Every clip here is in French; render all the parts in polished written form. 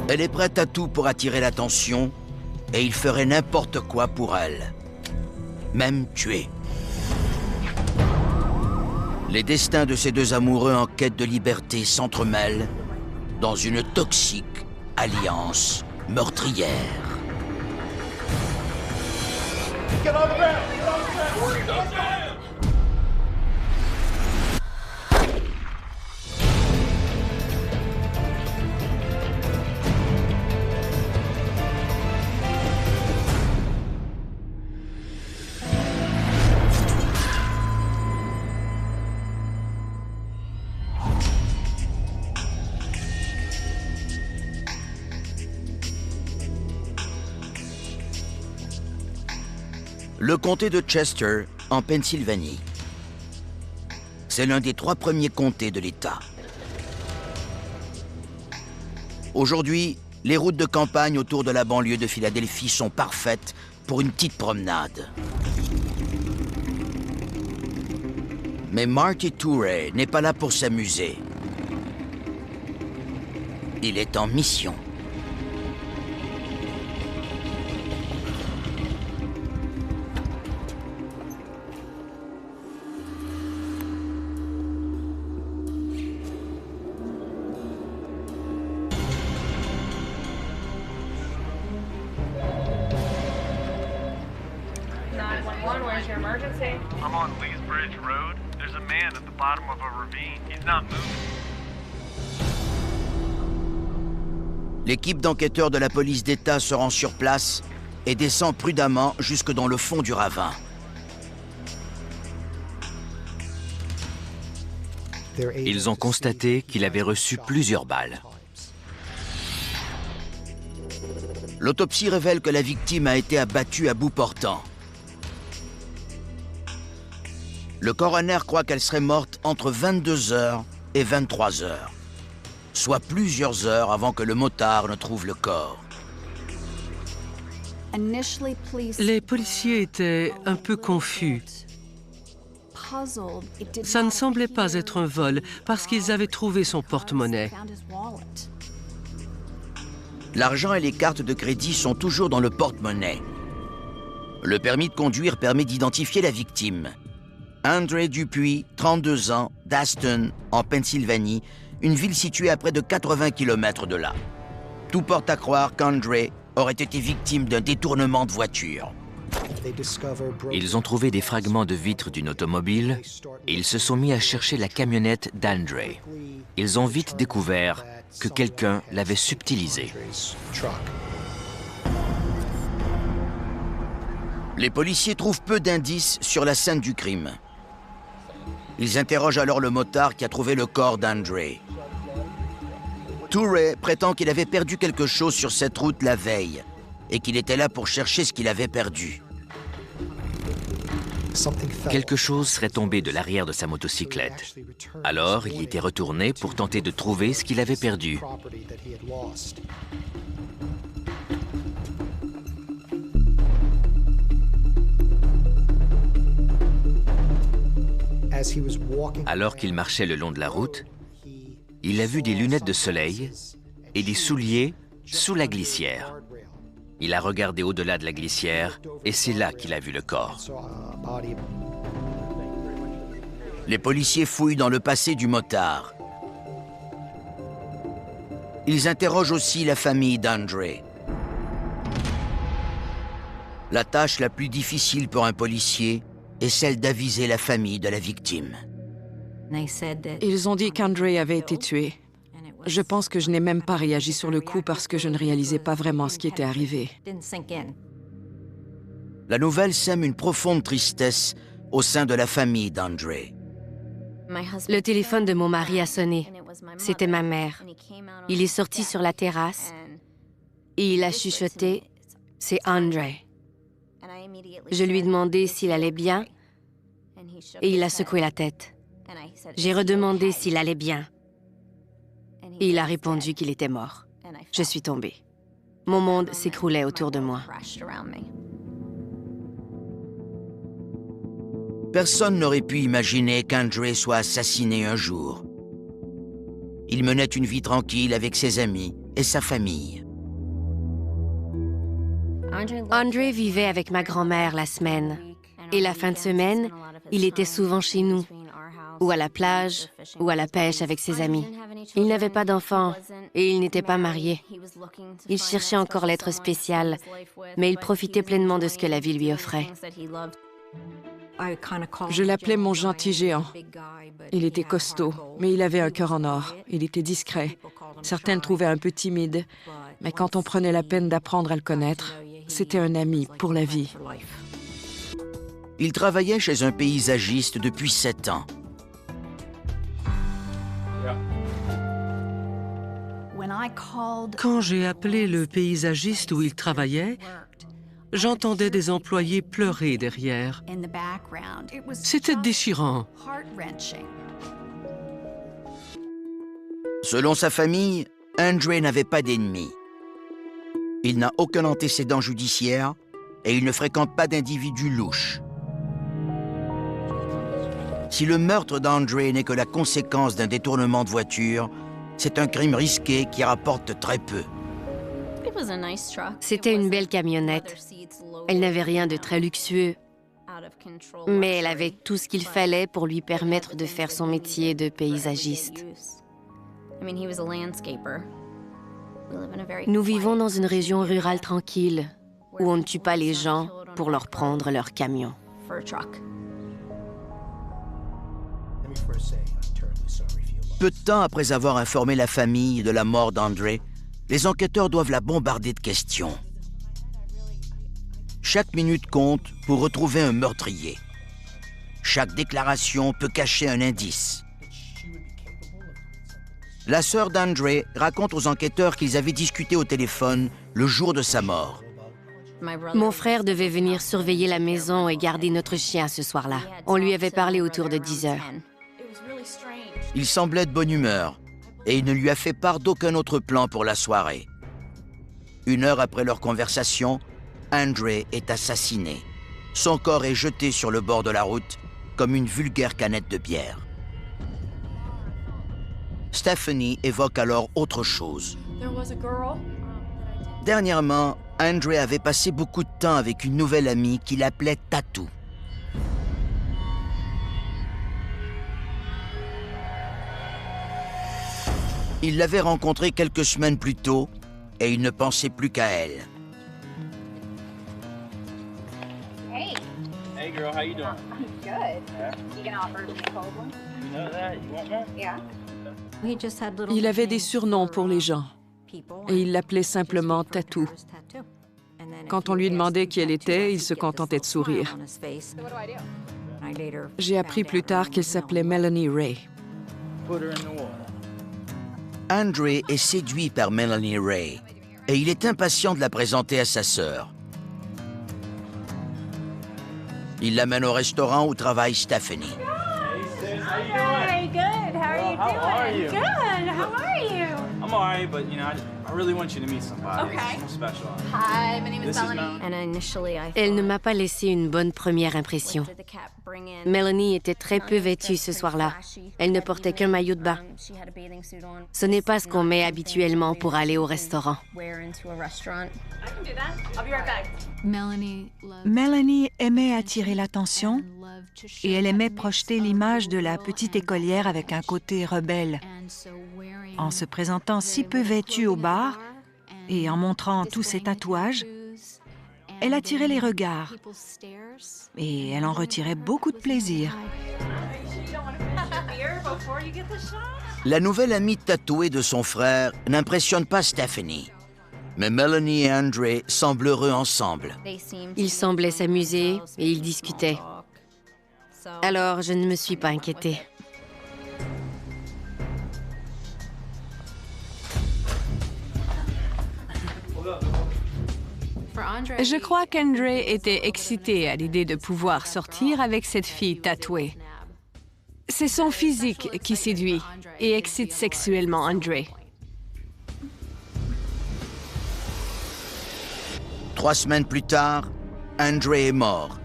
Elle est prête à tout pour attirer l'attention et il ferait n'importe quoi pour elle. Même tuer. Les destins de ces deux amoureux en quête de liberté s'entremêlent dans une toxique alliance meurtrière. Le comté de Chester, en Pennsylvanie. C'est l'un des 3 premiers comtés de l'État. Aujourd'hui, les routes de campagne autour de la banlieue de Philadelphie sont parfaites pour une petite promenade. Mais Marty Toure n'est pas là pour s'amuser. Il est en mission. Where's your emergency? I'm on Lee's Bridge Road. There's a man at the bottom of a ravine. He's not moving. L'équipe d'enquêteurs de la police d'État se rend sur place et descend prudemment jusque dans le fond du ravin. Ils ont constaté qu'il avait reçu plusieurs balles. L'autopsie révèle que la victime a été abattue à bout portant. Le coroner croit qu'elle serait morte entre 22 heures et 23 heures, soit plusieurs heures avant que le motard ne trouve le corps. Les policiers étaient un peu confus. Ça ne semblait pas être un vol parce qu'ils avaient trouvé son porte-monnaie. L'argent et les cartes de crédit sont toujours dans le porte-monnaie. Le permis de conduire permet d'identifier la victime. Andre Dupuis, 32 ans, d'Aston, en Pennsylvanie, une ville située à près de 80 km de là. Tout porte à croire qu'Andre aurait été victime d'un détournement de voiture. Ils ont trouvé des fragments de vitres d'une automobile et ils se sont mis à chercher la camionnette d'Andre. Ils ont vite découvert que quelqu'un l'avait subtilisée. Les policiers trouvent peu d'indices sur la scène du crime. Ils interrogent alors le motard qui a trouvé le corps d'Andre. Toure prétend qu'il avait perdu quelque chose sur cette route la veille et qu'il était là pour chercher ce qu'il avait perdu. Quelque chose serait tombé de l'arrière de sa motocyclette. Alors, il y était retourné pour tenter de trouver ce qu'il avait perdu. Alors qu'il marchait le long de la route, il a vu des lunettes de soleil et des souliers sous la glissière. Il a regardé au-delà de la glissière et c'est là qu'il a vu le corps. Les policiers fouillent dans le passé du motard. Ils interrogent aussi la famille d'Andre. La tâche la plus difficile pour un policier est celle d'aviser la famille de la victime. Ils ont dit qu'Andre avait été tué. Je pense que je n'ai même pas réagi sur le coup parce que je ne réalisais pas vraiment ce qui était arrivé. La nouvelle sème une profonde tristesse au sein de la famille d'Andre. Le téléphone de mon mari a sonné. C'était ma mère. Il est sorti sur la terrasse et il a chuchoté « C'est Andre ». Je lui ai demandé s'il allait bien et il a secoué la tête. J'ai redemandé s'il allait bien et il a répondu qu'il était mort. Je suis tombée. Mon monde s'écroulait autour de moi. Personne n'aurait pu imaginer qu'Andre soit assassiné un jour. Il menait une vie tranquille avec ses amis et sa famille. André vivait avec ma grand-mère la semaine. Et la fin de semaine, il était souvent chez nous, ou à la plage, ou à la pêche avec ses amis. Il n'avait pas d'enfants et il n'était pas marié. Il cherchait encore l'être spécial, mais il profitait pleinement de ce que la vie lui offrait. Je l'appelais mon gentil géant. Il était costaud, mais il avait un cœur en or. Il était discret. Certains le trouvaient un peu timide, mais quand on prenait la peine d'apprendre à le connaître, c'était un ami pour la vie. Il travaillait chez un paysagiste depuis 7 ans. Quand j'ai appelé le paysagiste où il travaillait, j'entendais des employés pleurer derrière. C'était déchirant. Selon sa famille, André n'avait pas d'ennemis. Il n'a aucun antécédent judiciaire et il ne fréquente pas d'individus louches. Si le meurtre d'André n'est que la conséquence d'un détournement de voiture, c'est un crime risqué qui rapporte très peu. C'était une belle camionnette. Elle n'avait rien de très luxueux, mais elle avait tout ce qu'il fallait pour lui permettre de faire son métier de paysagiste. Nous vivons dans une région rurale tranquille, où on ne tue pas les gens pour leur prendre leur camion. Peu de temps après avoir informé la famille de la mort d'André, les enquêteurs doivent la bombarder de questions. Chaque minute compte pour retrouver un meurtrier. Chaque déclaration peut cacher un indice. La sœur d'André raconte aux enquêteurs qu'ils avaient discuté au téléphone le jour de sa mort. Mon frère devait venir surveiller la maison et garder notre chien ce soir-là. On lui avait parlé autour de 10 heures. Il semblait de bonne humeur et il ne lui a fait part d'aucun autre plan pour la soirée. 1 heure après leur conversation, André est assassiné. Son corps est jeté sur le bord de la route comme une vulgaire canette de bière. Stephanie évoque alors autre chose. Dernièrement, André avait passé beaucoup de temps avec une nouvelle amie qu'il appelait Tatou. Il l'avait rencontrée quelques semaines plus tôt et il ne pensait plus qu'à elle. Hey girl, how you doing? Good. You gonna offer me a cold one? You know that? You want one? Yeah. Il avait des surnoms pour les gens et il l'appelait simplement Tatou. Quand on lui demandait qui elle était, il se contentait de sourire. So what do? J'ai appris plus tard qu'elle s'appelait Melanie Ray. Put her in the water. André est séduit par Melanie Ray et il est impatient de la présenter à sa sœur. Il l'amène au restaurant où travaille Stephanie. Hi, good. How are you How are doing? you? Good. How are you? I'm alright, but you know, I really want you to meet somebody. Okay. Someone special. Hi, my name is This is Melanie. Elle ne m'a pas laissé une bonne première impression. Mélanie était très peu vêtue ce soir-là. Elle ne portait qu'un maillot de bain. Ce n'est pas ce qu'on met habituellement pour aller au restaurant. Melanie aimait attirer l'attention et elle aimait projeter l'image de la petite écolière avec un côté rebelle. En se présentant si peu vêtue au bar et en montrant tous ses tatouages, elle attirait les regards et elle en retirait beaucoup de plaisir. La nouvelle amie tatouée de son frère n'impressionne pas Stephanie. Mais Melanie et André semblent heureux ensemble. Ils semblaient s'amuser et ils discutaient. Alors, je ne me suis pas inquiétée. Je crois qu'André était excité à l'idée de pouvoir sortir avec cette fille tatouée. C'est son physique qui séduit et excite sexuellement André. 3 semaines plus tard, André est mort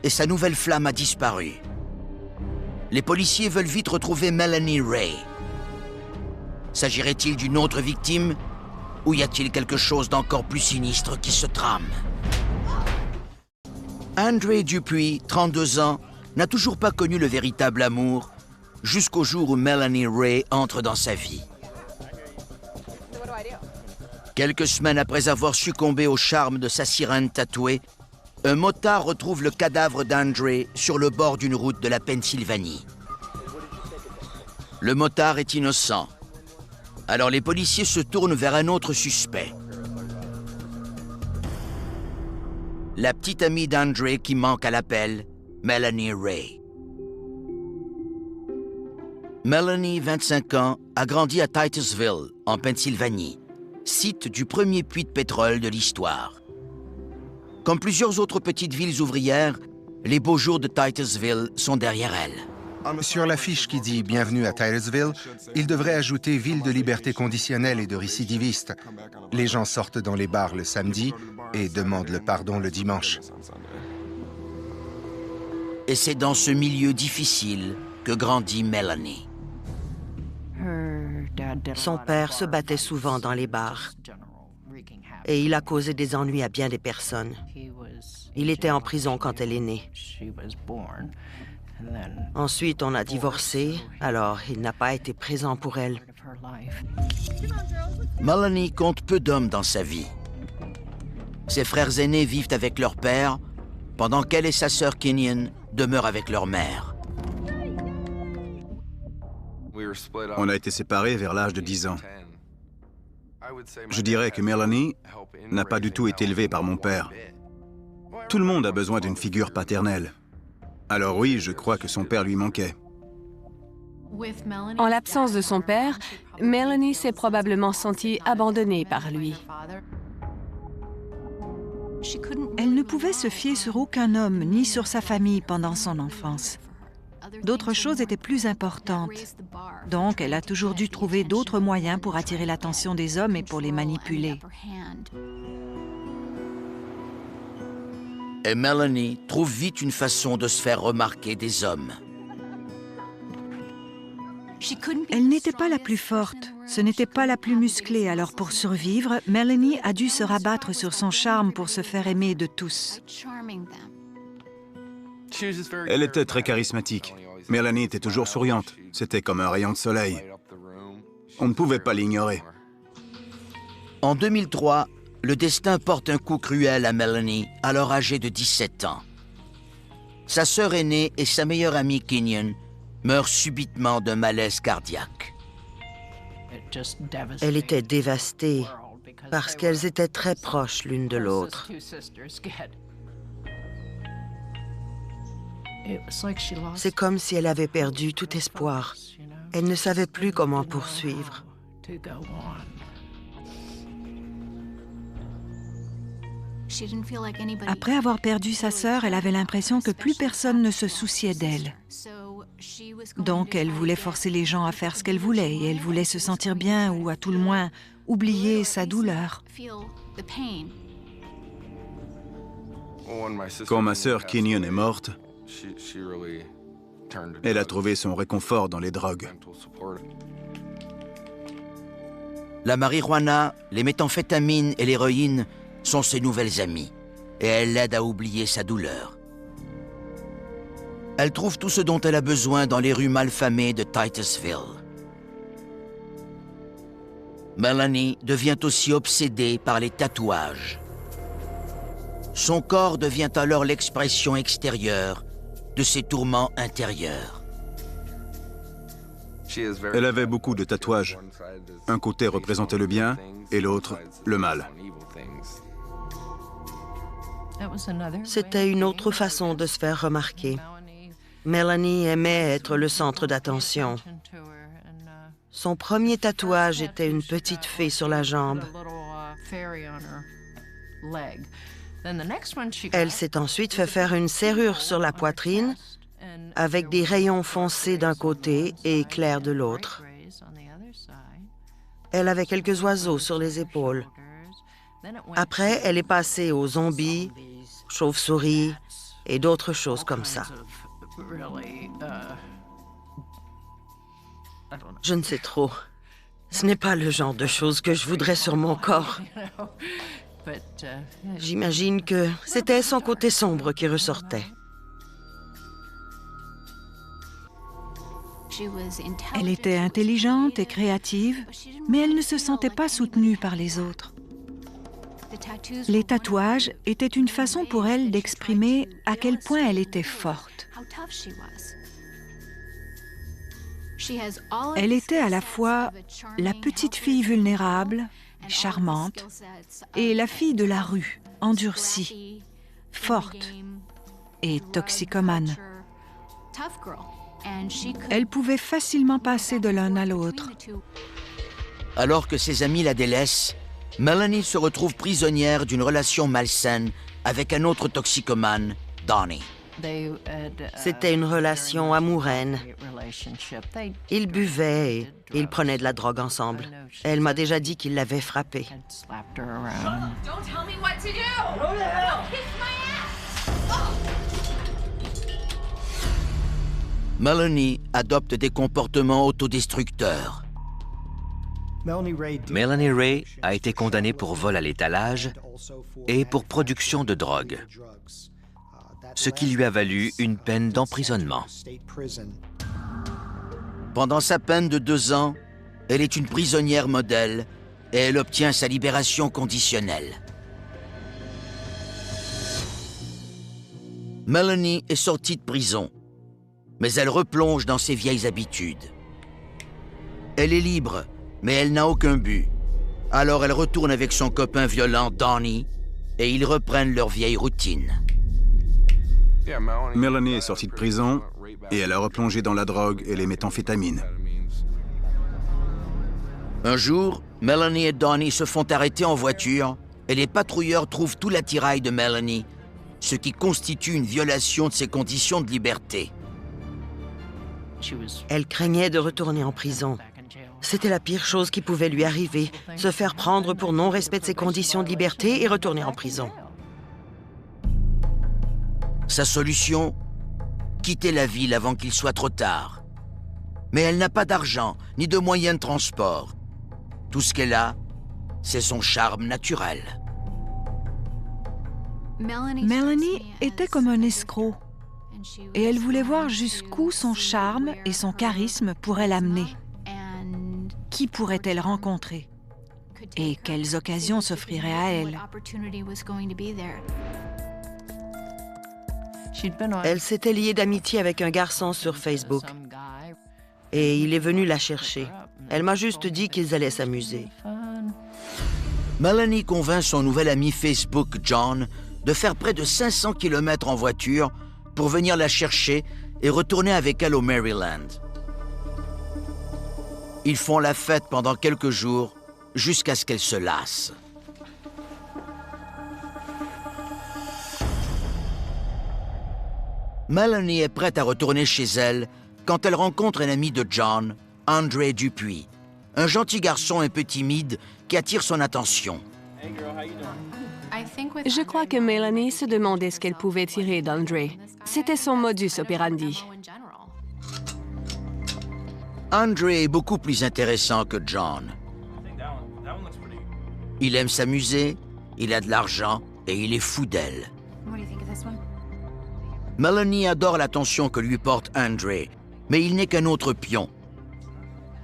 et sa nouvelle flamme a disparu. Les policiers veulent vite retrouver Melanie Ray. S'agirait-il d'une autre victime? Ou y a-t-il quelque chose d'encore plus sinistre qui se trame? Andre Dupuis, 32 ans, n'a toujours pas connu le véritable amour jusqu'au jour où Melanie Ray entre dans sa vie. Quelques semaines après avoir succombé au charme de sa sirène tatouée, un motard retrouve le cadavre d'Andre sur le bord d'une route de la Pennsylvanie. Le motard est innocent. Alors les policiers se tournent vers un autre suspect. La petite amie d'Andre qui manque à l'appel, Melanie Ray. Melanie, 25 ans, a grandi à Titusville, en Pennsylvanie, site du premier puits de pétrole de l'histoire. Comme plusieurs autres petites villes ouvrières, les beaux jours de Titusville sont derrière elle. Sur l'affiche qui dit « Bienvenue à Titusville », il devrait ajouter « Ville de liberté conditionnelle et de récidivistes ». Les gens sortent dans les bars le samedi et demandent le pardon le dimanche. Et c'est dans ce milieu difficile que grandit Melanie. Son père se battait souvent dans les bars et il a causé des ennuis à bien des personnes. Il était en prison quand elle est née. Ensuite, on a divorcé, alors il n'a pas été présent pour elle. Melanie compte peu d'hommes dans sa vie. Ses frères aînés vivent avec leur père, pendant qu'elle et sa sœur Kenyon demeurent avec leur mère. On a été séparés vers l'âge de 10 ans. Je dirais que Melanie n'a pas du tout été élevée par mon père. Tout le monde a besoin d'une figure paternelle. Alors oui, je crois que son père lui manquait. En l'absence de son père, Melanie s'est probablement sentie abandonnée par lui. Elle ne pouvait se fier sur aucun homme ni sur sa famille pendant son enfance. D'autres choses étaient plus importantes. Donc, elle a toujours dû trouver d'autres moyens pour attirer l'attention des hommes et pour les manipuler. Et Melanie trouve vite une façon de se faire remarquer des hommes. Elle n'était pas la plus forte, ce n'était pas la plus musclée, alors pour survivre, Melanie a dû se rabattre sur son charme pour se faire aimer de tous. Elle était très charismatique. Melanie était toujours souriante. C'était comme un rayon de soleil. On ne pouvait pas l'ignorer. En 2003, le destin porte un coup cruel à Melanie, alors âgée de 17 ans. Sa sœur aînée et sa meilleure amie Kenyon meurent subitement d'un malaise cardiaque. Elle était dévastée parce qu'elles étaient très proches l'une de l'autre. C'est comme si elle avait perdu tout espoir. Elle ne savait plus comment poursuivre. Après avoir perdu sa sœur, elle avait l'impression que plus personne ne se souciait d'elle. Donc, elle voulait forcer les gens à faire ce qu'elle voulait, et elle voulait se sentir bien, ou à tout le moins, oublier sa douleur. Quand ma sœur Kenyon est morte, elle a trouvé son réconfort dans les drogues. La marijuana, les méthamphétamines et l'héroïne sont ses nouvelles amies, et elle l'aide à oublier sa douleur. Elle trouve tout ce dont elle a besoin dans les rues malfamées de Titusville. Melanie devient aussi obsédée par les tatouages. Son corps devient alors l'expression extérieure de ses tourments intérieurs. Elle avait beaucoup de tatouages. Un côté représentait le bien et l'autre, le mal. C'était une autre façon de se faire remarquer. Melanie aimait être le centre d'attention. Son premier tatouage était une petite fée sur la jambe. Elle s'est ensuite fait faire une serrure sur la poitrine avec des rayons foncés d'un côté et clairs de l'autre. Elle avait quelques oiseaux sur les épaules. Après, elle est passée aux zombies, chauves-souris et d'autres choses comme ça. Je ne sais trop. Ce n'est pas le genre de choses que je voudrais sur mon corps. J'imagine que c'était son côté sombre qui ressortait. Elle était intelligente et créative, mais elle ne se sentait pas soutenue par les autres. Les tatouages étaient une façon pour elle d'exprimer à quel point elle était forte. Elle était à la fois la petite fille vulnérable, charmante, et la fille de la rue, endurcie, forte et toxicomane. Elle pouvait facilement passer de l'un à l'autre. Alors que ses amis la délaissent, Melanie se retrouve prisonnière d'une relation malsaine avec un autre toxicomane, Donnie. C'était une relation amoureuse. Ils buvaient et ils prenaient de la drogue ensemble. Elle m'a déjà dit qu'il l'avait frappée. Melanie adopte des comportements autodestructeurs. Melanie Ray a été condamnée pour vol à l'étalage et pour production de drogue, ce qui lui a valu une peine d'emprisonnement. Pendant sa peine de 2 ans, elle est une prisonnière modèle et elle obtient sa libération conditionnelle. Melanie est sortie de prison, mais elle replonge dans ses vieilles habitudes. Elle est libre, mais elle n'a aucun but. Alors elle retourne avec son copain violent, Donnie, et ils reprennent leur vieille routine. Melanie est sortie de prison et elle a replongé dans la drogue et les méthamphétamines. Un jour, Melanie et Donnie se font arrêter en voiture et les patrouilleurs trouvent tout l'attirail de Melanie, ce qui constitue une violation de ses conditions de liberté. Elle craignait de retourner en prison. C'était la pire chose qui pouvait lui arriver, se faire prendre pour non-respect de ses conditions de liberté et retourner en prison. Sa solution? Quitter la ville avant qu'il soit trop tard. Mais elle n'a pas d'argent, ni de moyens de transport. Tout ce qu'elle a, c'est son charme naturel. Melanie était comme un escroc, et elle voulait voir jusqu'où son charme et son charisme pourraient l'amener. Qui pourrait-elle rencontrer? Et quelles occasions s'offriraient à elle? Elle s'était liée d'amitié avec un garçon sur Facebook. Et il est venu la chercher. Elle m'a juste dit qu'ils allaient s'amuser. Melanie convainc son nouvel ami Facebook, John, de faire près de 500 km en voiture pour venir la chercher et retourner avec elle au Maryland. Ils font la fête pendant quelques jours jusqu'à ce qu'elle se lasse. Melanie est prête à retourner chez elle quand elle rencontre un ami de John, André Dupuis, un gentil garçon un peu timide qui attire son attention. Je crois que Melanie se demandait ce qu'elle pouvait tirer d'André. C'était son modus operandi. André est beaucoup plus intéressant que John. Il aime s'amuser, il a de l'argent et il est fou d'elle. Melanie adore l'attention que lui porte André, mais il n'est qu'un autre pion.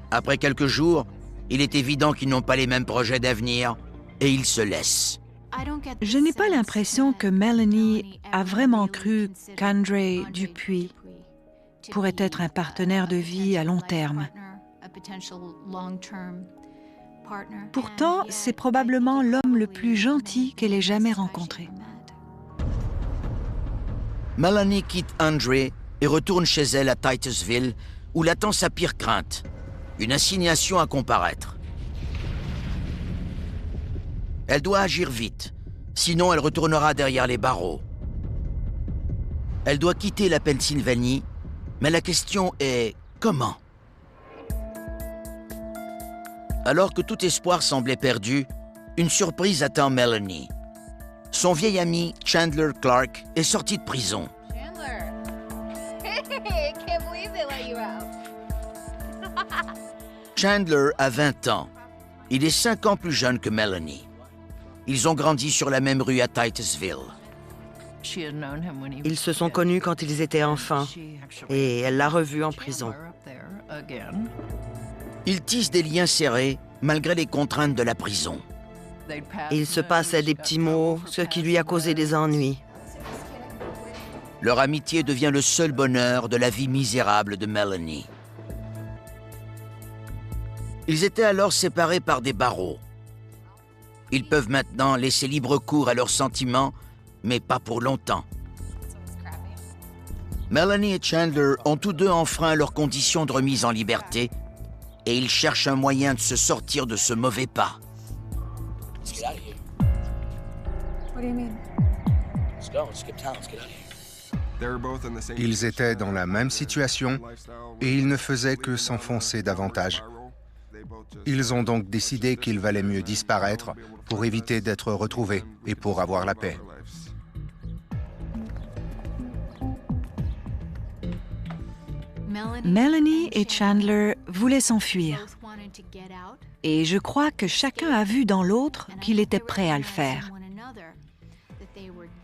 Après quelques jours, il est évident qu'ils n'ont pas les mêmes projets d'avenir et ils se laissent. Je n'ai pas l'impression que Melanie a vraiment cru qu'André Dupuis pourrait être un partenaire de vie à long terme. Pourtant, c'est probablement l'homme le plus gentil qu'elle ait jamais rencontré. Melanie quitte André et retourne chez elle à Titusville, où l'attend sa pire crainte, une assignation à comparaître. Elle doit agir vite, sinon elle retournera derrière les barreaux. Elle doit quitter la Pennsylvanie, mais la question est comment? Alors que tout espoir semblait perdu, une surprise attend Melanie. Son vieil ami, Chandler Clark, est sorti de prison. Chandler a 20 ans. Il est 5 ans plus jeune que Melanie. Ils ont grandi sur la même rue à Titusville. Ils se sont connus quand ils étaient enfants et elle l'a revu en prison. Ils tissent des liens serrés malgré les contraintes de la prison. Ils se passaient des petits mots, ce qui lui a causé des ennuis. Leur amitié devient le seul bonheur de la vie misérable de Melanie. Ils étaient alors séparés par des barreaux. Ils peuvent maintenant laisser libre cours à leurs sentiments, mais pas pour longtemps. Melanie et Chandler ont tous deux enfreint leurs conditions de remise en liberté et ils cherchent un moyen de se sortir de ce mauvais pas. Ils étaient dans la même situation et ils ne faisaient que s'enfoncer davantage. Ils ont donc décidé qu'il valait mieux disparaître pour éviter d'être retrouvés et pour avoir la paix. Melanie et Chandler voulaient s'enfuir. Et je crois que chacun a vu dans l'autre qu'il était prêt à le faire.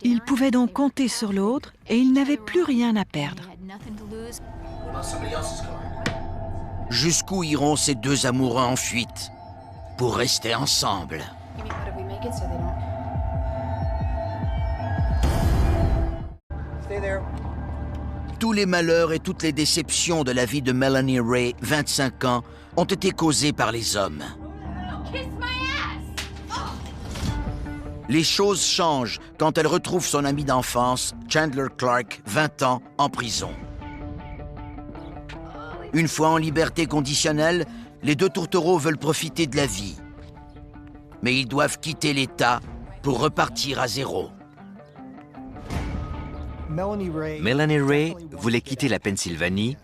Ils pouvaient donc compter sur l'autre et ils n'avaient plus rien à perdre. Jusqu'où iront ces deux amoureux en fuite pour rester ensemble? Tous les malheurs et toutes les déceptions de la vie de Melanie Ray, 25 ans, ont été causés par les hommes. Les choses changent quand elle retrouve son ami d'enfance, Chandler Clark, 20 ans, en prison. Une fois en liberté conditionnelle, les deux tourtereaux veulent profiter de la vie. Mais ils doivent quitter l'État pour repartir à zéro. Melanie Ray voulait quitter la Pennsylvanie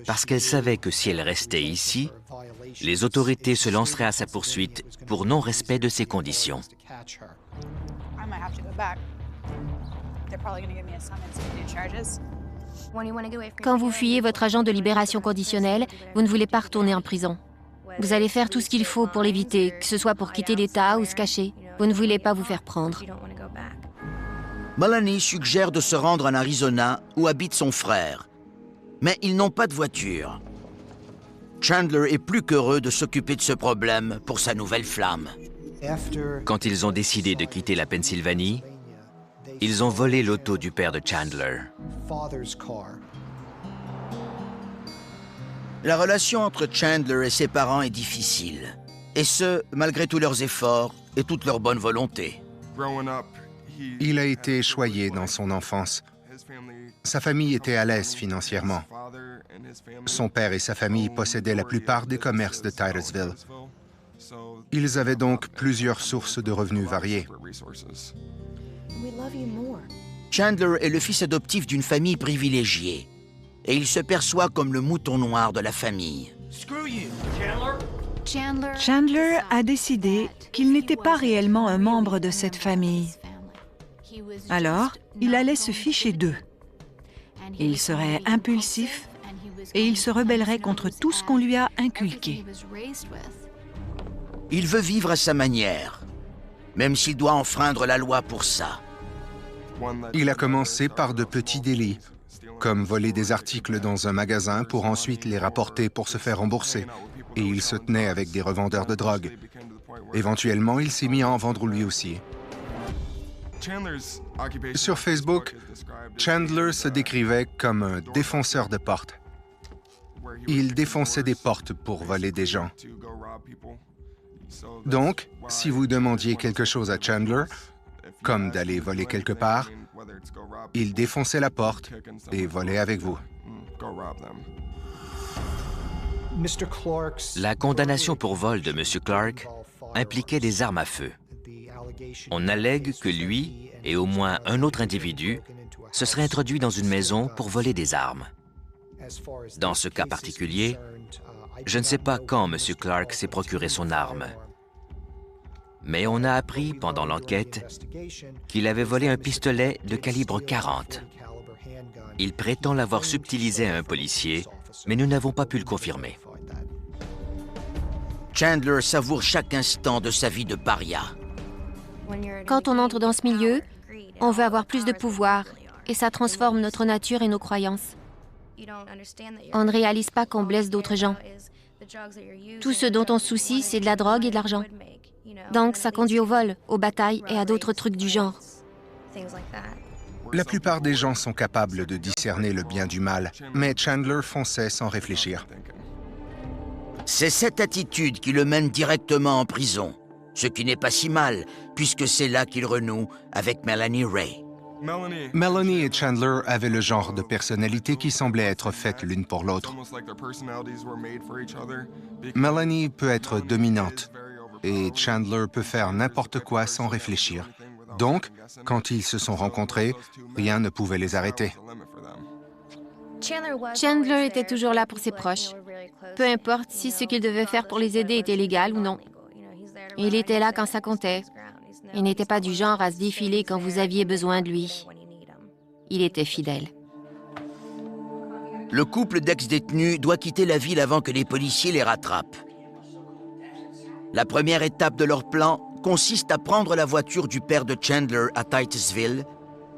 parce qu'elle savait que si elle restait ici, les autorités se lanceraient à sa poursuite pour non-respect de ses conditions. Quand vous fuyez votre agent de libération conditionnelle, vous ne voulez pas retourner en prison. Vous allez faire tout ce qu'il faut pour l'éviter, que ce soit pour quitter l'État ou se cacher. Vous ne voulez pas vous faire prendre. Melanie suggère de se rendre en Arizona où habite son frère. Mais ils n'ont pas de voiture. Chandler est plus qu'heureux de s'occuper de ce problème pour sa nouvelle flamme. Quand ils ont décidé de quitter la Pennsylvanie, ils ont volé l'auto du père de Chandler. La relation entre Chandler et ses parents est difficile. Et ce, malgré tous leurs efforts et toute leur bonne volonté. Il a été choyé dans son enfance. Sa famille était à l'aise financièrement. Son père et sa famille possédaient la plupart des commerces de Titusville. Ils avaient donc plusieurs sources de revenus variées. Chandler est le fils adoptif d'une famille privilégiée. Et il se perçoit comme le mouton noir de la famille. Chandler a décidé qu'il n'était pas réellement un membre de cette famille. Alors, il allait se ficher d'eux. Il serait impulsif et il se rebellerait contre tout ce qu'on lui a inculqué. Il veut vivre à sa manière, même s'il doit enfreindre la loi pour ça. Il a commencé par de petits délits, comme voler des articles dans un magasin pour ensuite les rapporter pour se faire rembourser. Et il se tenait avec des revendeurs de drogue. Éventuellement, il s'est mis à en vendre lui aussi. Sur Facebook, Chandler se décrivait comme un défonceur de portes. Il défonçait des portes pour voler des gens. Donc, si vous demandiez quelque chose à Chandler, comme d'aller voler quelque part, il défonçait la porte et volait avec vous. La condamnation pour vol de M. Clark impliquait des armes à feu. On allègue que lui et au moins un autre individu se seraient introduits dans une maison pour voler des armes. Dans ce cas particulier, je ne sais pas quand M. Clark s'est procuré son arme. Mais on a appris pendant l'enquête qu'il avait volé un pistolet de calibre 40. Il prétend l'avoir subtilisé à un policier, mais nous n'avons pas pu le confirmer. Chandler savoure chaque instant de sa vie de paria. Quand on entre dans ce milieu, on veut avoir plus de pouvoir et ça transforme notre nature et nos croyances. On ne réalise pas qu'on blesse d'autres gens. Tout ce dont on se soucie, c'est de la drogue et de l'argent. Donc ça conduit au vol, aux batailles et à d'autres trucs du genre. La plupart des gens sont capables de discerner le bien du mal, mais Chandler fonçait sans réfléchir. C'est cette attitude qui le mène directement en prison, ce qui n'est pas si mal, puisque c'est là qu'il renoue avec Melanie Ray. Melanie et Chandler avaient le genre de personnalité qui semblait être faite l'une pour l'autre. Melanie peut être dominante et Chandler peut faire n'importe quoi sans réfléchir. Donc, quand ils se sont rencontrés, rien ne pouvait les arrêter. Chandler était toujours là pour ses proches, peu importe si ce qu'il devait faire pour les aider était légal ou non. Il était là quand ça comptait. Il n'était pas du genre à se défiler quand vous aviez besoin de lui. Il était fidèle. Le couple d'ex-détenus doit quitter la ville avant que les policiers les rattrapent. La première étape de leur plan consiste à prendre la voiture du père de Chandler à Titusville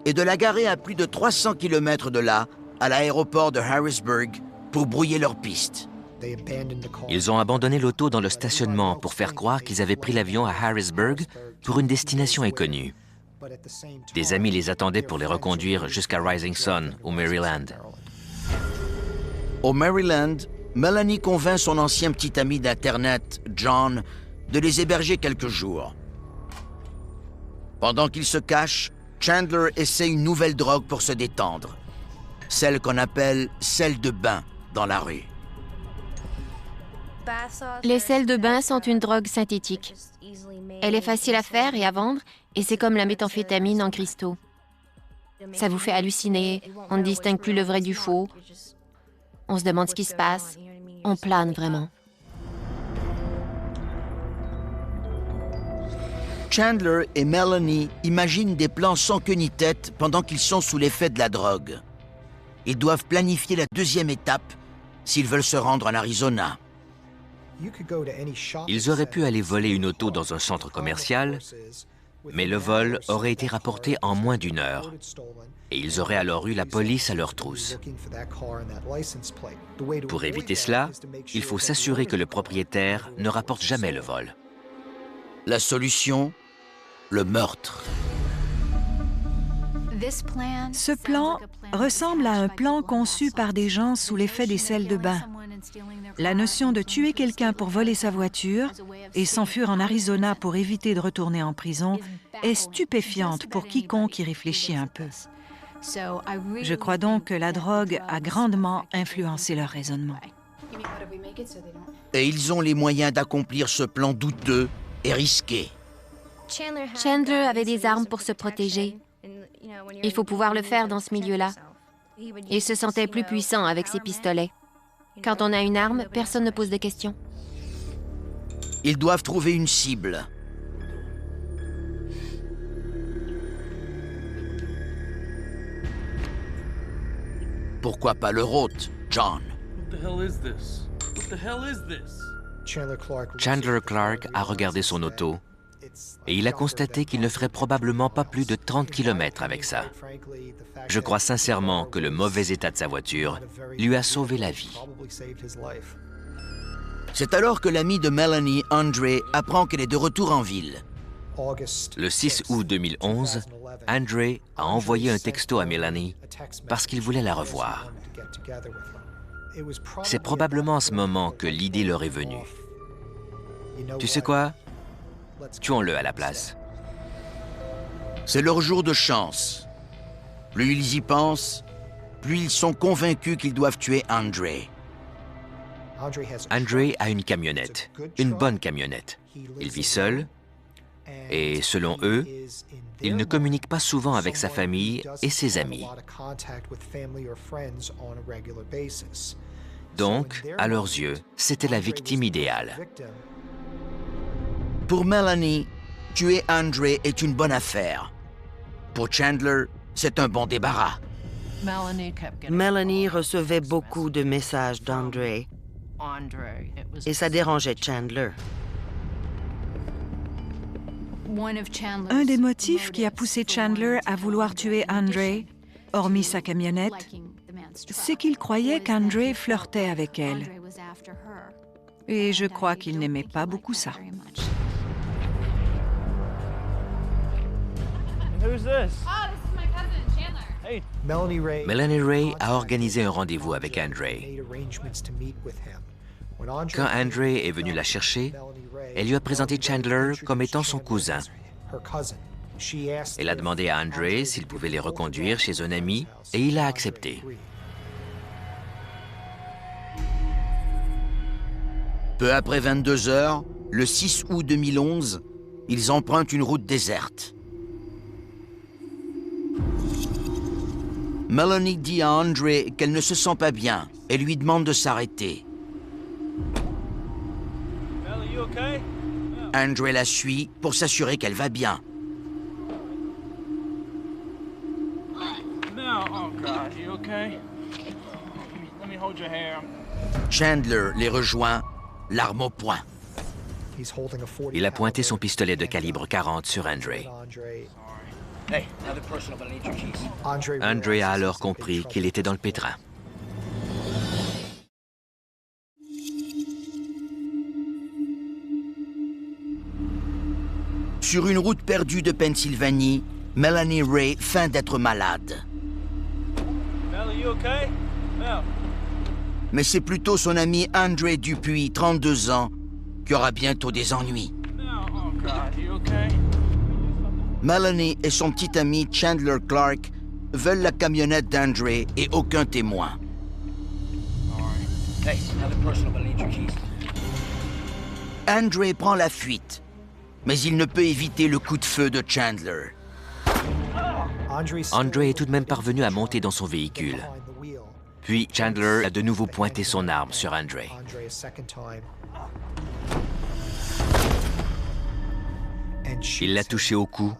et de la garer à plus de 300 km de là, à l'aéroport de Harrisburg, pour brouiller leur piste. Ils ont abandonné l'auto dans le stationnement pour faire croire qu'ils avaient pris l'avion à Harrisburg pour une destination inconnue. Des amis les attendaient pour les reconduire jusqu'à Rising Sun, au Maryland. Au Maryland, Melanie convainc son ancien petit ami d'Internet, John, de les héberger quelques jours. Pendant qu'ils se cachent, Chandler essaie une nouvelle drogue pour se détendre. Celle qu'on appelle sel de bain dans la rue. Les sels de bain sont une drogue synthétique. Elle est facile à faire et à vendre, et c'est comme la méthamphétamine en cristaux. Ça vous fait halluciner, on ne distingue plus le vrai du faux. On se demande ce qui se passe. On plane vraiment. Chandler et Melanie imaginent des plans sans queue ni tête pendant qu'ils sont sous l'effet de la drogue. Ils doivent planifier la deuxième étape s'ils veulent se rendre en Arizona. Ils auraient pu aller voler une auto dans un centre commercial, mais le vol aurait été rapporté en moins d'1 heure. Et ils auraient alors eu la police à leur trousse. Pour éviter cela, il faut s'assurer que le propriétaire ne rapporte jamais le vol. La solution, le meurtre. Ce plan ressemble à un plan conçu par des gens sous l'effet des sels de bain. La notion de tuer quelqu'un pour voler sa voiture et s'enfuir en Arizona pour éviter de retourner en prison est stupéfiante pour quiconque y réfléchit un peu. Je crois donc que la drogue a grandement influencé leur raisonnement. Et ils ont les moyens d'accomplir ce plan douteux et risqué. Chandler avait des armes pour se protéger. Il faut pouvoir le faire dans ce milieu-là. Il se sentait plus puissant avec ses pistolets. Quand on a une arme, personne ne pose de questions. Ils doivent trouver une cible. Pourquoi pas leur hôte, John? Chandler Clark a regardé son auto et il a constaté qu'il ne ferait probablement pas plus de 30 km avec ça. Je crois sincèrement que le mauvais état de sa voiture lui a sauvé la vie. C'est alors que l'ami de Melanie, Andre, apprend qu'elle est de retour en ville. Le 6 août 2011, Andre a envoyé un texto à Melanie parce qu'il voulait la revoir. C'est probablement à ce moment que l'idée leur est venue. Tu sais quoi? Tuons-le à la place. C'est leur jour de chance. Plus ils y pensent, plus ils sont convaincus qu'ils doivent tuer Andre. Andre a une camionnette, une bonne camionnette. Il vit seul et, selon eux, il ne communique pas souvent avec sa famille et ses amis. Donc, à leurs yeux, c'était la victime idéale. Pour Melanie, tuer Andre est une bonne affaire. Pour Chandler, c'est un bon débarras. Melanie recevait beaucoup de messages d'Andre. Et ça dérangeait Chandler. Un des motifs qui a poussé Chandler à vouloir tuer Andre, hormis sa camionnette, c'est qu'il croyait qu'Andre flirtait avec elle. Et je crois qu'il n'aimait pas beaucoup ça. Who's this? Oh, this is my cousin, Chandler. Hey. Melanie Ray a organisé un rendez-vous avec Andre. Quand Andre est venu la chercher, elle lui a présenté Chandler comme étant son cousin. Elle a demandé à Andre s'il pouvait les reconduire chez un ami et il a accepté. Peu après 22 heures, le 6 août 2011, ils empruntent une route déserte. Melanie dit à Andre qu'elle ne se sent pas bien et lui demande de s'arrêter. Andre la suit pour s'assurer qu'elle va bien. Chandler les rejoint, l'arme au poing. Il a pointé son pistolet de calibre 40 sur Andre. Andre a alors compris qu'il était dans le pétrin. Sur une route perdue de Pennsylvanie, Melanie Ray feint d'être malade. Mais c'est plutôt son ami Andre Dupuis, 32 ans, qui aura bientôt des ennuis. Melanie et son petit ami Chandler Clark veulent la camionnette d'Andre et aucun témoin. Andre prend la fuite, mais il ne peut éviter le coup de feu de Chandler. Andre est tout de même parvenu à monter dans son véhicule. Puis Chandler a de nouveau pointé son arme sur Andre. Il l'a touché au cou,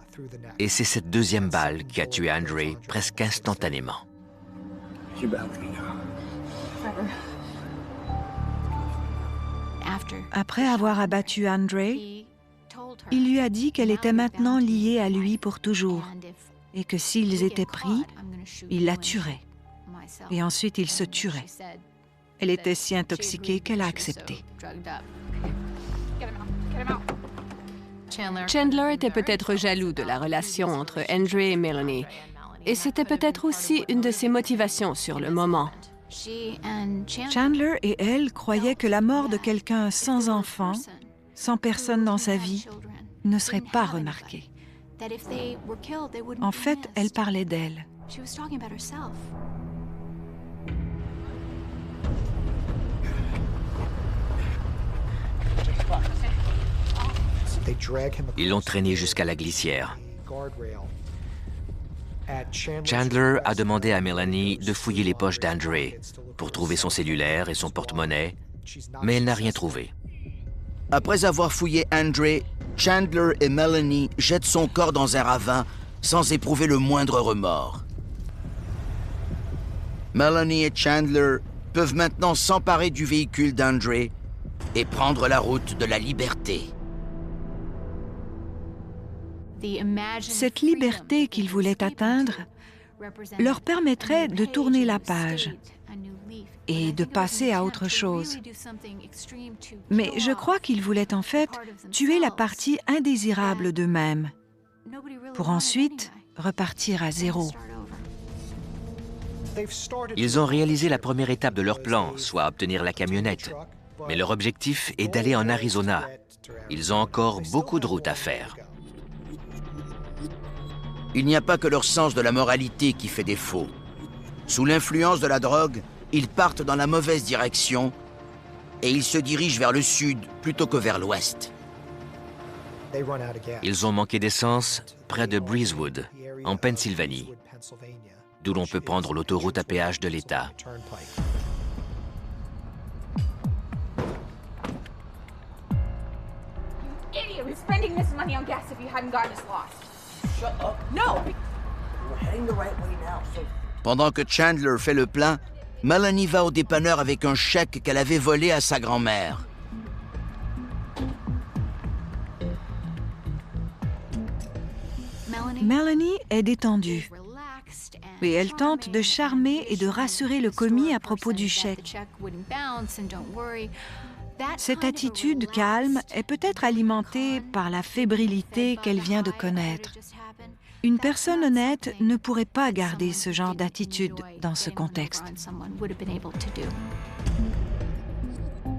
et c'est cette deuxième balle qui a tué Andre presque instantanément. Après avoir abattu Andre, il lui a dit qu'elle était maintenant liée à lui pour toujours et que s'ils étaient pris, il la tuerait. Et ensuite, il se tuerait. Elle était si intoxiquée qu'elle a accepté. Chandler était peut-être jaloux de la relation entre Andre et Melanie, et c'était peut-être aussi une de ses motivations sur le moment. Chandler et elle croyaient que la mort de quelqu'un sans enfant, sans personne dans sa vie, ne serait pas remarquée. En fait, elle parlait d'elle. Ils l'ont traîné jusqu'à la glissière. Chandler a demandé à Melanie de fouiller les poches d'Andre pour trouver son cellulaire et son porte-monnaie, mais elle n'a rien trouvé. Après avoir fouillé Andre, Chandler et Melanie jettent son corps dans un ravin sans éprouver le moindre remords. Melanie et Chandler peuvent maintenant s'emparer du véhicule d'Andre et prendre la route de la liberté. Cette liberté qu'ils voulaient atteindre leur permettrait de tourner la page et de passer à autre chose. Mais je crois qu'ils voulaient en fait tuer la partie indésirable d'eux-mêmes pour ensuite repartir à zéro. Ils ont réalisé la première étape de leur plan, soit obtenir la camionnette. Mais leur objectif est d'aller en Arizona. Ils ont encore beaucoup de route à faire. Il n'y a pas que leur sens de la moralité qui fait défaut. Sous l'influence de la drogue, ils partent dans la mauvaise direction et ils se dirigent vers le sud plutôt que vers l'ouest. Ils ont manqué d'essence près de Breezewood, en Pennsylvanie, d'où l'on peut prendre l'autoroute à péage de l'État. Idiot, we're spending this money on gas if you hadn't gotten us lost. Shut up. No! Pendant que Chandler fait le plein, Melanie va au dépanneur avec un chèque qu'elle avait volé à sa grand-mère. Melanie est détendue et elle tente de charmer et de rassurer le commis à propos du chèque. Cette attitude calme est peut-être alimentée par la fébrilité qu'elle vient de connaître. Une personne honnête ne pourrait pas garder ce genre d'attitude dans ce contexte.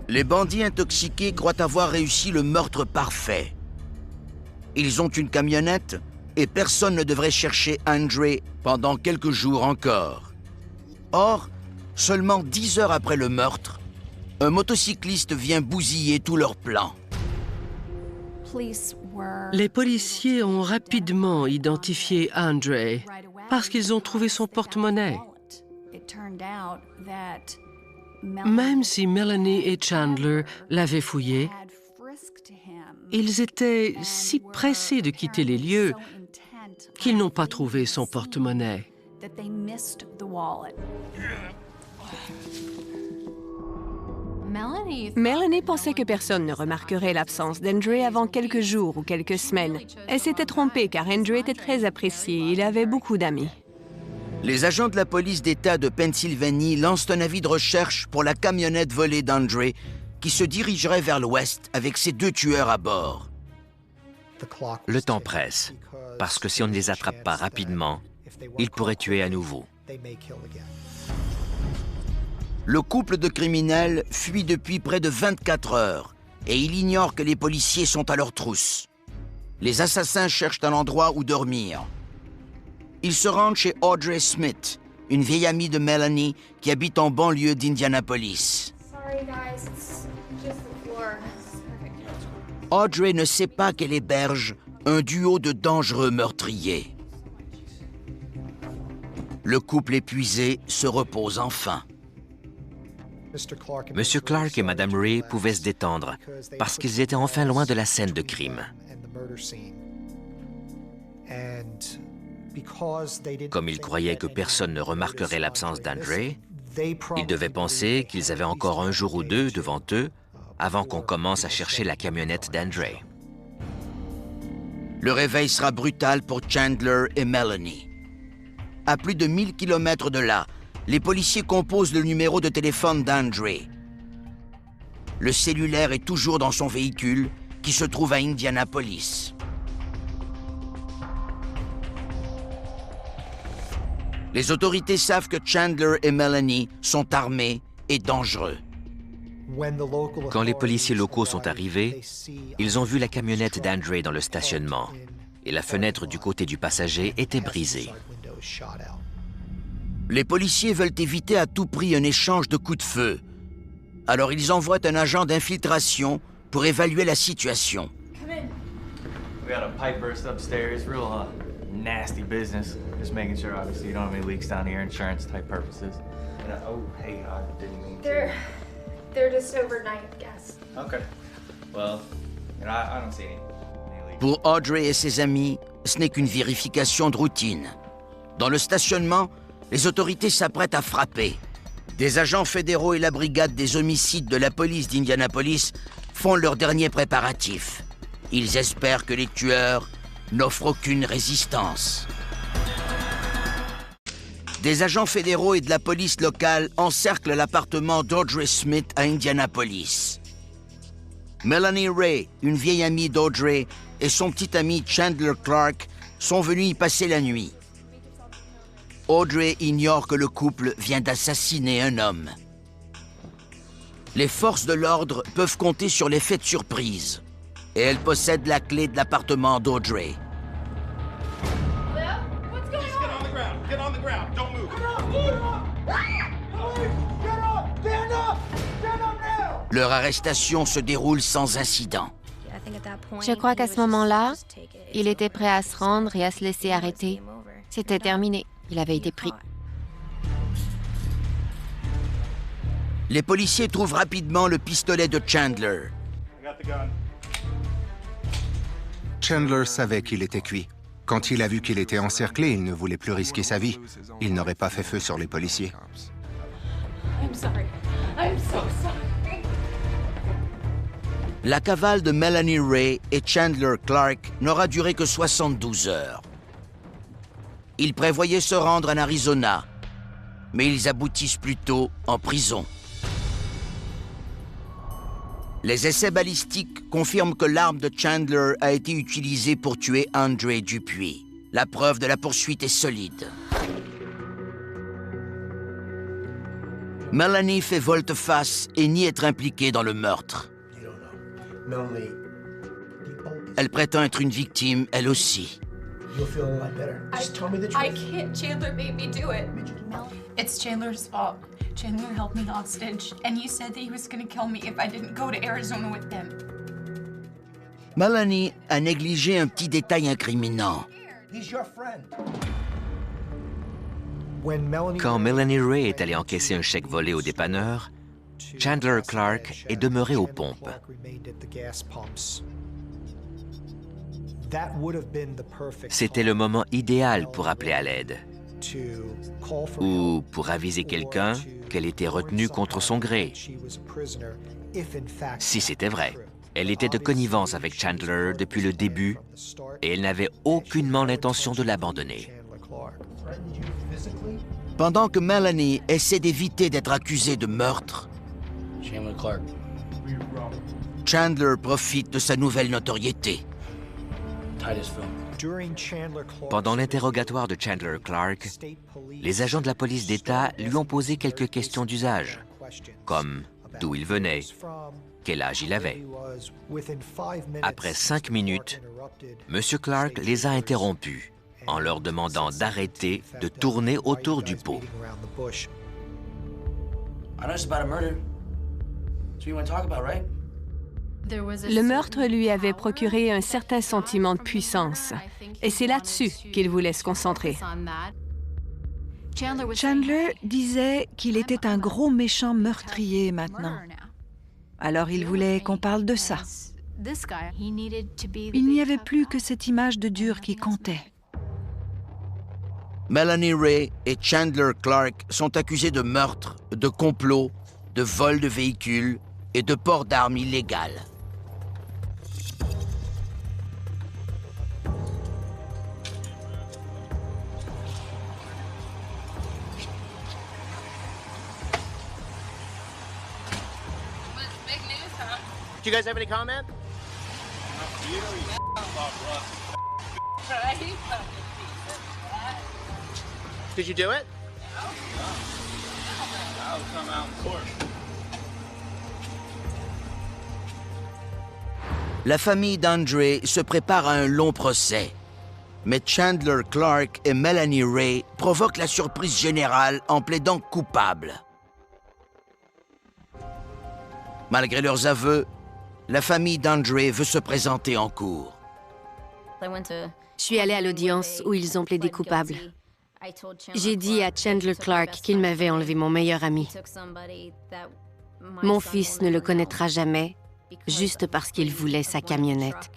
Les bandits intoxiqués croient avoir réussi le meurtre parfait. Ils ont une camionnette et personne ne devrait chercher Andre pendant quelques jours encore. Or, seulement 10 heures après le meurtre, un motocycliste vient bousiller tous leurs plans. Les policiers ont rapidement identifié Andre parce qu'ils ont trouvé son porte-monnaie. Même si Melanie et Chandler l'avaient fouillé, ils étaient si pressés de quitter les lieux qu'ils n'ont pas trouvé son porte-monnaie. Melanie pensait que personne ne remarquerait l'absence d'Andre avant quelques jours ou quelques semaines. Elle s'était trompée car Andre était très apprécié. Il avait beaucoup d'amis. Les agents de la police d'État de Pennsylvanie lancent un avis de recherche pour la camionnette volée d'Andre qui se dirigerait vers l'ouest avec ses 2 tueurs à bord. Le temps presse, parce que si on ne les attrape pas rapidement, ils pourraient tuer à nouveau. Le couple de criminels fuit depuis près de 24 heures et il ignore que les policiers sont à leur trousse. Les assassins cherchent un endroit où dormir. Ils se rendent chez Audrey Smith, une vieille amie de Melanie qui habite en banlieue d'Indianapolis. Audrey ne sait pas qu'elle héberge un duo de dangereux meurtriers. Le couple épuisé se repose enfin. Monsieur Clark et Madame Ray pouvaient se détendre parce qu'ils étaient enfin loin de la scène de crime. Comme ils croyaient que personne ne remarquerait l'absence d'Andre, ils devaient penser qu'ils avaient encore un jour ou 2 devant eux avant qu'on commence à chercher la camionnette d'Andre. Le réveil sera brutal pour Chandler et Melanie. À plus de 1000 km de là, les policiers composent le numéro de téléphone d'Andre. Le cellulaire est toujours dans son véhicule, qui se trouve à Indianapolis. Les autorités savent que Chandler et Melanie sont armés et dangereux. Quand les policiers locaux sont arrivés, ils ont vu la camionnette d'Andre dans le stationnement et la fenêtre du côté du passager était brisée. Les policiers veulent éviter à tout prix un échange de coups de feu. Alors ils envoient un agent d'infiltration pour évaluer la situation. We got a pipe burst upstairs, real nasty business. Just making sure, obviously, you don't have any leaks down here, insurance type purposes. And, oh, hey, I didn't mean to. They're just overnight guests. Okay. Well, you know, I don't see any leaks. Pour Audrey et ses amis, ce n'est qu'une vérification de routine. Dans le stationnement, les autorités s'apprêtent à frapper. Des agents fédéraux et la brigade des homicides de la police d'Indianapolis font leurs derniers préparatifs. Ils espèrent que les tueurs n'offrent aucune résistance. Des agents fédéraux et de la police locale encerclent l'appartement d'Audrey Smith à Indianapolis. Melanie Ray, une vieille amie d'Audrey, et son petit ami Chandler Clark sont venus y passer la nuit. Audrey ignore que le couple vient d'assassiner un homme. Les forces de l'ordre peuvent compter sur l'effet de surprise. Et elle possède la clé de l'appartement d'Audrey. Leur arrestation se déroule sans incident. Je crois qu'à ce moment-là, il était prêt à se rendre et à se laisser arrêter. C'était terminé. Il avait été pris. Les policiers trouvent rapidement le pistolet de Chandler. Chandler savait qu'il était cuit. Quand il a vu qu'il était encerclé, il ne voulait plus risquer sa vie. Il n'aurait pas fait feu sur les policiers. so sorry. La cavale de Melanie Ray et Chandler Clark n'aura duré que 72 heures. Ils prévoyaient se rendre en Arizona, mais ils aboutissent plutôt en prison. Les essais balistiques confirment que l'arme de Chandler a été utilisée pour tuer Andre Dupuis. La preuve de la poursuite est solide. Melanie fait volte-face et nie être impliquée dans le meurtre. Elle prétend être une victime, elle aussi. I can't. Chandler made me do it. It's Chandler's fault. Chandler held me hostage, and he said that he was going to kill me if I didn't go to Arizona with him. Melanie a négligé un petit détail incriminant. Quand Melanie Ray est allée encaisser un chèque volé au dépanneur, Chandler Clark est demeuré aux pompes. C'était le moment idéal pour appeler à l'aide ou pour aviser quelqu'un qu'elle était retenue contre son gré. Si c'était vrai, elle était de connivence avec Chandler depuis le début et elle n'avait aucunement l'intention de l'abandonner. Pendant que Melanie essaie d'éviter d'être accusée de meurtre, Chandler profite de sa nouvelle notoriété. Pendant l'interrogatoire de Chandler Clark, les agents de la police d'État lui ont posé quelques questions d'usage, comme d'où il venait, quel âge il avait. Après 5 minutes, M. Clark les a interrompus en leur demandant d'arrêter de tourner autour du pot. Le meurtre lui avait procuré un certain sentiment de puissance, et c'est là-dessus qu'il voulait se concentrer. Chandler disait qu'il était un gros méchant meurtrier maintenant. Alors il voulait qu'on parle de ça. Il n'y avait plus que cette image de dur qui comptait. Melanie Ray et Chandler Clark sont accusés de meurtre, de complot, de vol de véhicules et de port d'armes illégales. Do you guys have any comment? Did you do it? I'll come out in court. La famille d'Andre se prépare à un long procès. Mais Chandler Clark et Melanie Ray provoquent la surprise générale en plaidant coupables. Malgré leurs aveux, la famille d'Andre veut se présenter en cour. Je suis allée à l'audience où ils ont plaidé coupables. J'ai dit à Chandler Clark qu'il m'avait enlevé mon meilleur ami. Mon fils ne le connaîtra jamais, juste parce qu'il voulait sa camionnette.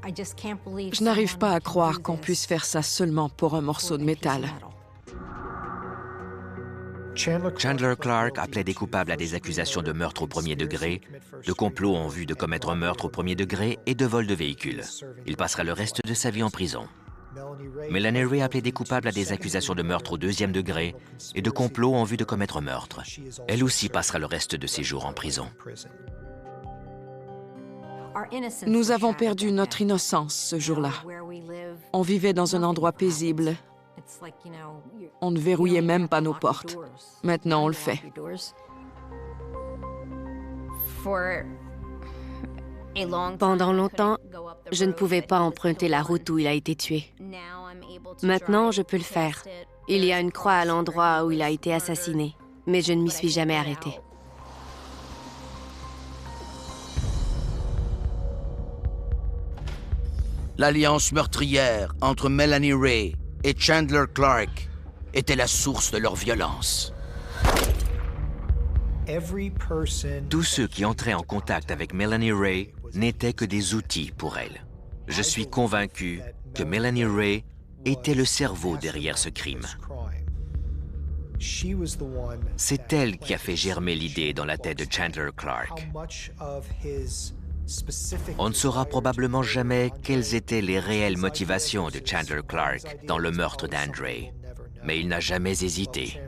Je n'arrive pas à croire qu'on puisse faire ça seulement pour un morceau de métal. Chandler Clark a plaidé coupable à des accusations de meurtre au premier degré, de complot en vue de commettre un meurtre au premier degré et de vol de véhicule. Il passera le reste de sa vie en prison. Melanie Ray a plaidé coupable à des accusations de meurtre au deuxième degré et de complot en vue de commettre un meurtre. Elle aussi passera le reste de ses jours en prison. Nous avons perdu notre innocence ce jour-là. On vivait dans un endroit paisible. On ne verrouillait même pas nos portes. Maintenant, on le fait. Pendant longtemps, je ne pouvais pas emprunter la route où il a été tué. Maintenant, je peux le faire. Il y a une croix à l'endroit où il a été assassiné, mais je ne m'y suis jamais arrêtée. L'alliance meurtrière entre Melanie Ray et Chandler Clark était la source de leur violence. Tous ceux qui entraient en contact avec Melanie Ray n'étaient que des outils pour elle. Je suis convaincu que Melanie Ray était le cerveau derrière ce crime. C'est elle qui a fait germer l'idée dans la tête de Chandler Clark. On ne saura probablement jamais quelles étaient les réelles motivations de Chandler Clark dans le meurtre d'André, mais il n'a jamais hésité.